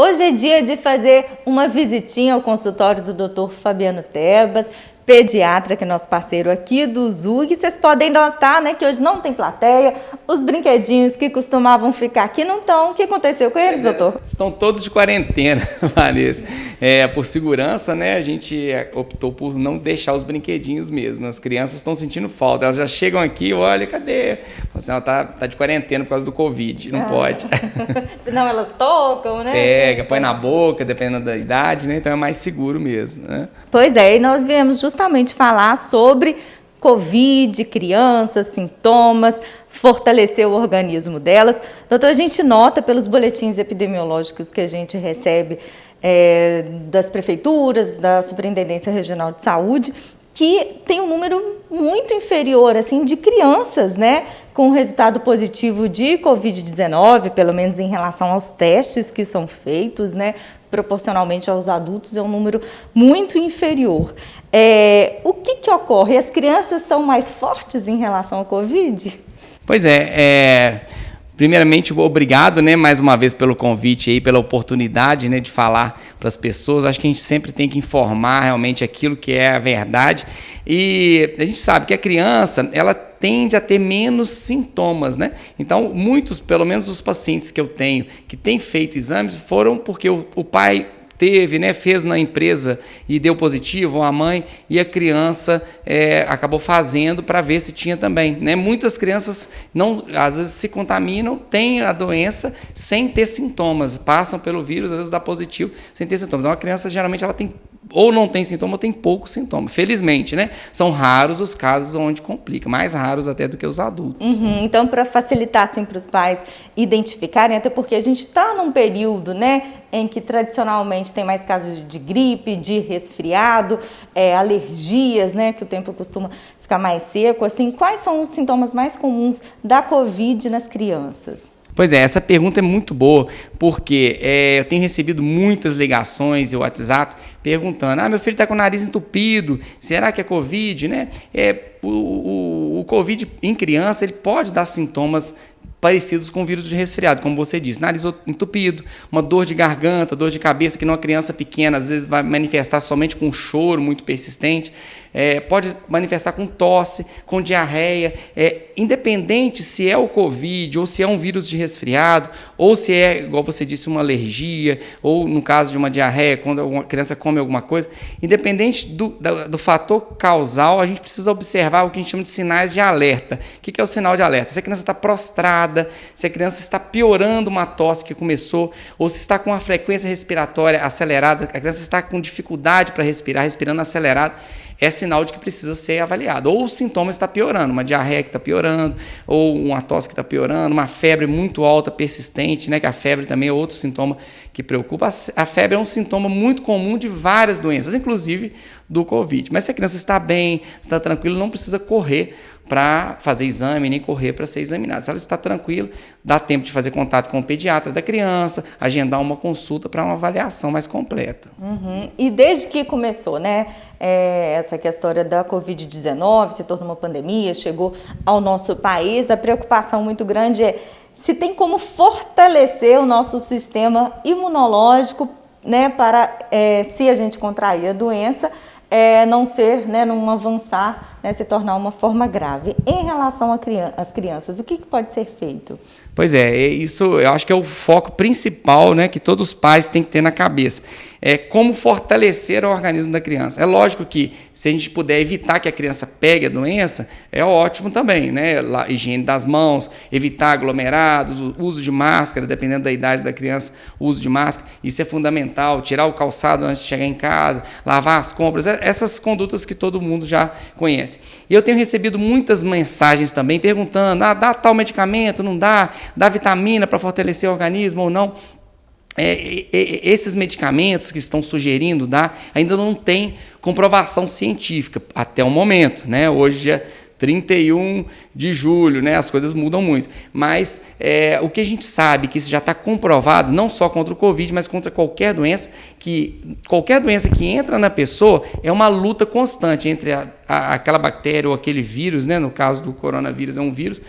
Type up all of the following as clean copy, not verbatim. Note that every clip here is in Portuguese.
Hoje é dia de fazer uma visitinha ao consultório do Dr. Fabiano Tebas, pediatra, que é nosso parceiro aqui do ZUG. Vocês podem notar, né, que hoje não tem plateia, os brinquedinhos que costumavam ficar aqui não estão. O que aconteceu com eles, doutor? Estão todos de quarentena, Vanessa. Por segurança, né, a gente optou por não deixar os brinquedinhos mesmo. As crianças estão sentindo falta, elas já chegam aqui, olha, cadê? Assim, ela tá de quarentena por causa do Covid, não pode. Senão elas tocam, né? Pega, põe na boca, dependendo da idade, né? Então é mais seguro mesmo, né? Pois é, e nós viemos justamente falar sobre Covid, crianças, sintomas, fortalecer o organismo delas. Doutor, a gente nota pelos boletins epidemiológicos que a gente recebe das prefeituras, da Superintendência Regional de Saúde, que tem um número muito inferior, assim, de crianças, né, com resultado positivo de Covid-19, pelo menos em relação aos testes que são feitos, né, proporcionalmente aos adultos, é um número muito inferior. O que ocorre? As crianças são mais fortes em relação ao Covid? Pois primeiramente, obrigado, né, mais uma vez pelo convite aí, pela oportunidade, né, de falar para as pessoas. Acho que a gente sempre tem que informar realmente aquilo que é a verdade. E a gente sabe que a criança, ela tende a ter menos sintomas, né? Então, muitos, pelo menos os pacientes que eu tenho, que têm feito exames, foram porque o pai teve, né, fez na empresa e deu positivo, ou a mãe, e a criança acabou fazendo para ver se tinha também, né? Muitas crianças às vezes se contaminam, têm a doença sem ter sintomas, passam pelo vírus, às vezes dá positivo sem ter sintomas. Então a criança geralmente ela tem ou não tem sintoma ou tem pouco sintoma. Felizmente, né? São raros os casos onde complica, mais raros até do que os adultos. Então, para facilitar assim, para os pais identificarem, até porque a gente está num período, né, em que tradicionalmente tem mais casos de gripe, de resfriado, alergias, né, que o tempo costuma ficar mais seco. Assim, quais são os sintomas mais comuns da Covid nas crianças? Pois é, essa pergunta é muito boa, porque eu tenho recebido muitas ligações e WhatsApp perguntando: meu filho está com o nariz entupido, será que é Covid, né? O Covid em criança, ele pode dar sintomas parecidos com o vírus de resfriado, como você disse, nariz entupido, uma dor de garganta, dor de cabeça, que numa criança pequena às vezes vai manifestar somente com um choro muito persistente, pode manifestar com tosse, com diarreia, independente se é o Covid, ou se é um vírus de resfriado, ou se é, igual você disse, uma alergia, ou no caso de uma diarreia, quando uma criança come alguma coisa, independente do fator causal, a gente precisa observar o que a gente chama de sinais de alerta. O que é o sinal de alerta? Se a criança está prostrada, se a criança está piorando uma tosse que começou, ou se está com a frequência respiratória acelerada, a criança está com dificuldade para respirar, respirando acelerado, é sinal de que precisa ser avaliado. Ou o sintoma está piorando, uma diarreia que está piorando, ou uma tosse que está piorando, uma febre muito alta, persistente, né, que a febre também é outro sintoma que preocupa. A febre é um sintoma muito comum de várias doenças, inclusive do Covid. Mas se a criança está bem, está tranquila, não precisa correr para fazer exame, nem correr para ser examinada. Se ela está tranquila, dá tempo de fazer contato com o pediatra da criança, agendar uma consulta para uma avaliação mais completa. E desde que começou, né, essa questão da Covid-19, se tornou uma pandemia, chegou ao nosso país, a preocupação muito grande é se tem como fortalecer o nosso sistema imunológico, né, para, se a gente contrair a doença, não ser, né, não avançar, né, se tornar uma forma grave. Em relação às crianças, o que pode ser feito? Pois isso eu acho que é o foco principal, né, que todos os pais têm que ter na cabeça. Como fortalecer o organismo da criança. É lógico que se a gente puder evitar que a criança pegue a doença, é ótimo também, né? Higiene das mãos, evitar aglomerados, o uso de máscara, dependendo da idade da criança, o uso de máscara, isso é fundamental. Tirar o calçado antes de chegar em casa, lavar as compras, essas condutas que todo mundo já conhece. E eu tenho recebido muitas mensagens também perguntando: dá tal medicamento, não dá? Dá vitamina para fortalecer o organismo ou não? Esses medicamentos que estão sugerindo ainda não tem comprovação científica até o momento, né? Hoje é 31 de julho, né? As coisas mudam muito. Mas o que a gente sabe, que isso já está comprovado, não só contra o Covid, mas contra qualquer doença que entra na pessoa, é uma luta constante entre aquela bactéria ou aquele vírus, né? No caso do coronavírus é um vírus,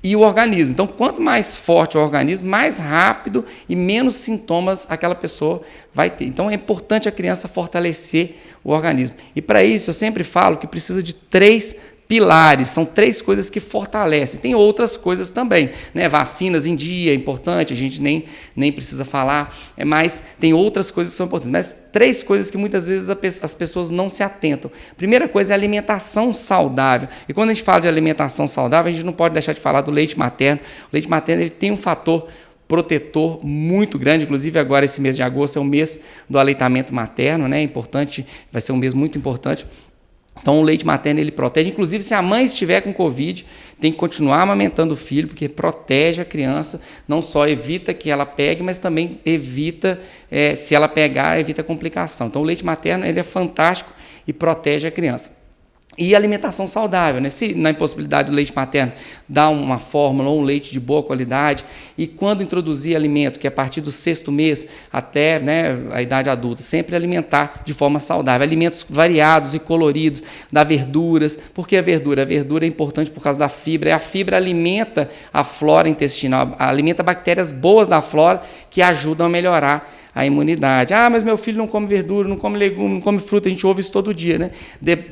e o organismo. Então, quanto mais forte o organismo, mais rápido e menos sintomas aquela pessoa vai ter. Então, é importante a criança fortalecer o organismo. E para isso, eu sempre falo que precisa de 3 pilares, são 3 coisas que fortalecem. Tem outras coisas também, né? Vacinas em dia é importante, a gente nem precisa falar, mas tem outras coisas que são importantes. Mas 3 coisas que muitas vezes as pessoas não se atentam. Primeira coisa é a alimentação saudável. E quando a gente fala de alimentação saudável, a gente não pode deixar de falar do leite materno. O leite materno ele tem um fator protetor muito grande, inclusive agora esse mês de agosto é o mês do aleitamento materno, né? Importante, vai ser um mês muito importante. Então, o leite materno, ele protege. Inclusive, se a mãe estiver com Covid, tem que continuar amamentando o filho, porque protege a criança, não só evita que ela pegue, mas também evita, se ela pegar, evita complicação. Então, o leite materno, ele é fantástico e protege a criança. E alimentação saudável, né? Se na impossibilidade do leite materno dá uma fórmula ou um leite de boa qualidade, e quando introduzir alimento, que é a partir do 6º mês até, né, a idade adulta, sempre alimentar de forma saudável, alimentos variados e coloridos, dar verduras. Por que a verdura? A verdura é importante por causa da fibra, e a fibra alimenta a flora intestinal, alimenta bactérias boas da flora que ajudam a melhorar a imunidade. Ah, mas meu filho não come verdura, não come legume, não come fruta, a gente ouve isso todo dia, né?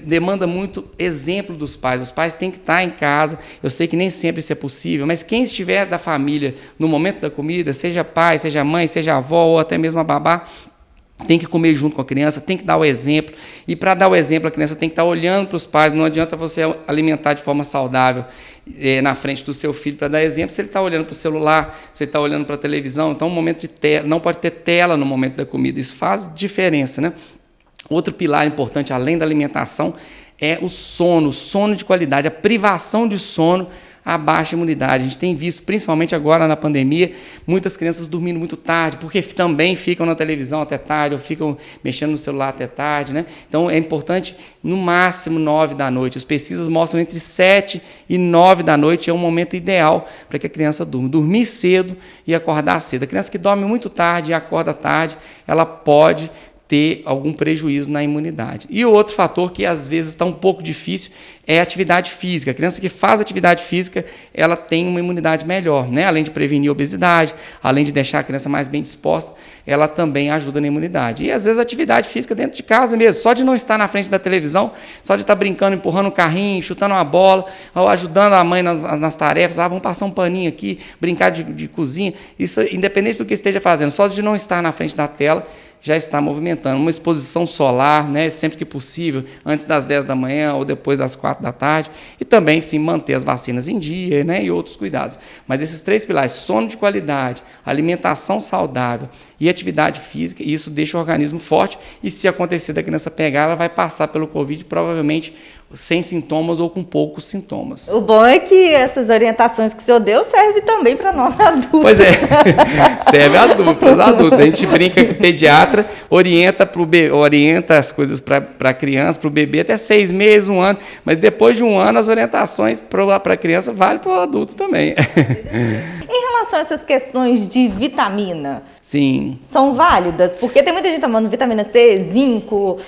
Demanda muito exemplo dos pais. Os pais têm que estar em casa. Eu sei que nem sempre isso é possível, mas quem estiver da família no momento da comida, seja pai, seja mãe, seja avó ou até mesmo a babá, tem que comer junto com a criança, tem que dar o exemplo. E para dar o exemplo, a criança tem que estar olhando para os pais. Não adianta você alimentar de forma saudável na frente do seu filho para dar exemplo se ele está olhando para o celular, se ele está olhando para a televisão. Então, um momento de tela, não pode ter tela no momento da comida. Isso faz diferença, né? Outro pilar importante, além da alimentação, é o sono de qualidade. A privação de sono abaixa a imunidade. A gente tem visto, principalmente agora na pandemia, muitas crianças dormindo muito tarde, porque também ficam na televisão até tarde, ou ficam mexendo no celular até tarde, né? Então, é importante, no máximo, 9 da noite. As pesquisas mostram entre 7 e 9 da noite é um momento ideal para que a criança durma. Dormir cedo e acordar cedo. A criança que dorme muito tarde e acorda tarde, ela pode ter algum prejuízo na imunidade. E o outro fator que às vezes está um pouco difícil é a atividade física. A criança que faz atividade física, ela tem uma imunidade melhor, né? Além de prevenir a obesidade, além de deixar a criança mais bem disposta, ela também ajuda na imunidade. E às vezes a atividade física dentro de casa mesmo, só de não estar na frente da televisão, só de estar brincando, empurrando um carrinho, chutando uma bola, ou ajudando a mãe nas tarefas, vamos passar um paninho aqui, brincar de cozinha, isso independente do que esteja fazendo, só de não estar na frente da tela, já está movimentando. Uma exposição solar, né, sempre que possível, antes das 10 da manhã ou depois das 4 da tarde, e também, sim, manter as vacinas em dia, né, e outros cuidados. Mas esses 3 pilares, sono de qualidade, alimentação saudável e atividade física, isso deixa o organismo forte, e se acontecer da criança pegar, ela vai passar pelo Covid, provavelmente sem sintomas ou com poucos sintomas. O bom é que essas orientações que o senhor deu servem também para nós adultos. Pois é, serve para os adultos. A gente brinca que o pediatra orienta as coisas para a criança, para o bebê, até 6 meses, 1 ano, mas depois de 1 ano, as orientações para a criança valem para o adulto também. Em relação a essas questões de vitamina, sim, são válidas? Porque tem muita gente tomando vitamina C, zinco,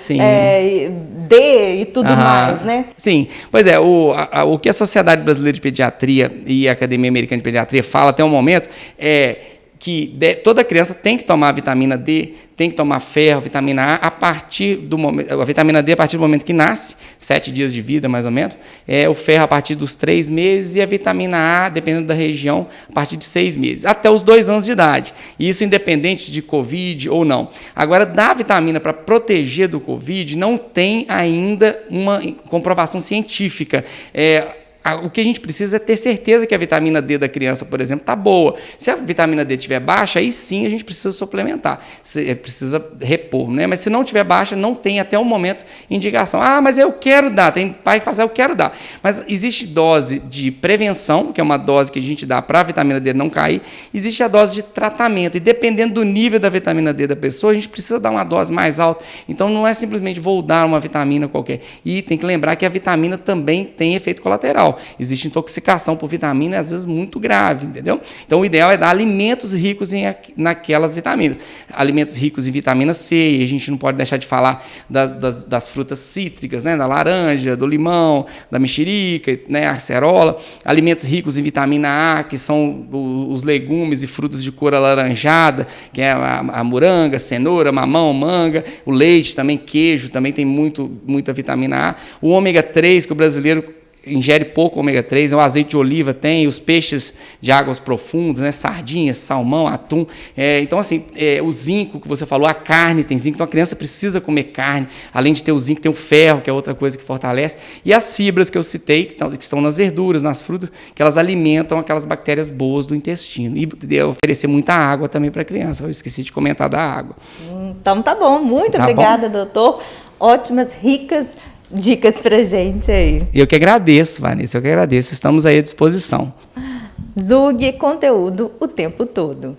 D e tudo mais, né? Sim, pois é, o que a Sociedade Brasileira de Pediatria e a Academia Americana de Pediatria fala até o momento é que toda criança tem que tomar vitamina D, tem que tomar ferro, vitamina A partir do momento, a vitamina D a partir do momento que nasce, 7 dias de vida mais ou menos, o ferro a partir dos 3 meses e a vitamina A, dependendo da região, a partir de 6 meses, até os 2 anos de idade. E isso independente de Covid ou não. Agora, dar vitamina para proteger do Covid não tem ainda uma comprovação científica. O que a gente precisa é ter certeza que a vitamina D da criança, por exemplo, está boa. Se a vitamina D estiver baixa, aí sim a gente precisa suplementar, precisa repor, né? Mas se não estiver baixa, não tem até o momento indicação. Ah, mas eu quero dar. Tem pai que fala, eu quero dar. Mas existe dose de prevenção, que é uma dose que a gente dá para a vitamina D não cair. Existe a dose de tratamento. E dependendo do nível da vitamina D da pessoa, a gente precisa dar uma dose mais alta. Então não é simplesmente vou dar uma vitamina qualquer. E tem que lembrar que a vitamina também tem efeito colateral. legal. Existe intoxicação por vitamina, às vezes muito grave, entendeu? Então, o ideal é dar alimentos ricos naquelas vitaminas. Alimentos ricos em vitamina C, e a gente não pode deixar de falar das frutas cítricas, né? Da laranja, do limão, da mexerica, né? Acerola. Alimentos ricos em vitamina A, que são os legumes e frutas de cor alaranjada, que é a moranga, cenoura, mamão, manga, o leite também, queijo, também tem muita vitamina A. O ômega 3, que o brasileiro ingere pouco ômega 3, o azeite de oliva tem, os peixes de águas profundas, né, sardinhas, salmão, atum. Então, assim, o zinco que você falou, a carne tem zinco, então a criança precisa comer carne, além de ter o zinco, tem o ferro, que é outra coisa que fortalece, e as fibras que eu citei, que estão nas verduras, nas frutas, que elas alimentam aquelas bactérias boas do intestino. E oferecer muita água também para a criança, eu esqueci de comentar da água. Então tá bom, muito obrigada, doutor. Ótimas, ricas dicas pra gente aí. Eu que agradeço, Vanessa, estamos aí à disposição. Zug, conteúdo o tempo todo.